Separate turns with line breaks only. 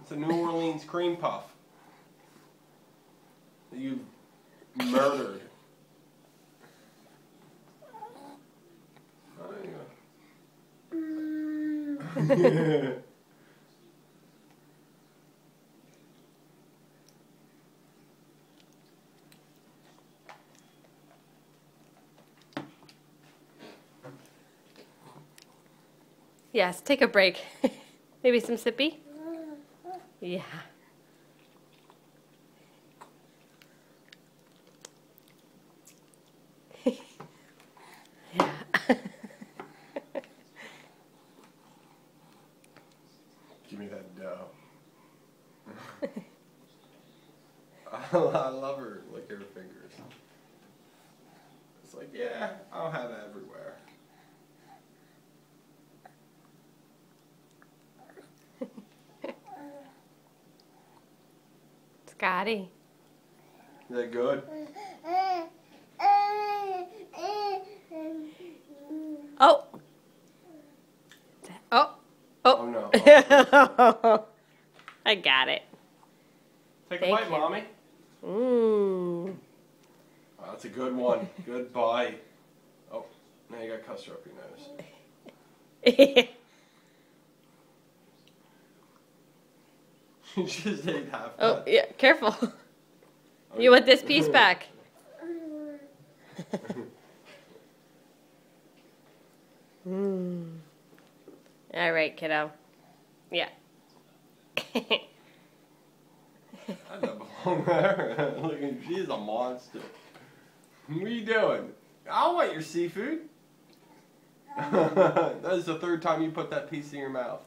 It's a New Orleans cream puff that you've murdered.
Yes, take a break. Maybe some sippy? Yeah. Yeah.
Give me that dough. I love her lick her fingers. It's like, yeah, I'll have it everywhere.
Scotty.
Is that good?
Oh. Oh.
Oh no.
Oh. I got it.
Take
Thank
a bite,
you.
Mommy.
Mmm.
Oh, that's a good one. Good bite. Oh, now you got custard up your nose. You just ate half
Oh,
that.
yeah, careful.
Oh,
You want this piece back. All right, kiddo. Yeah.
That doesn't belong there. Look, she's a monster. What are you doing? I want your seafood. That is the third time you put that piece in your mouth.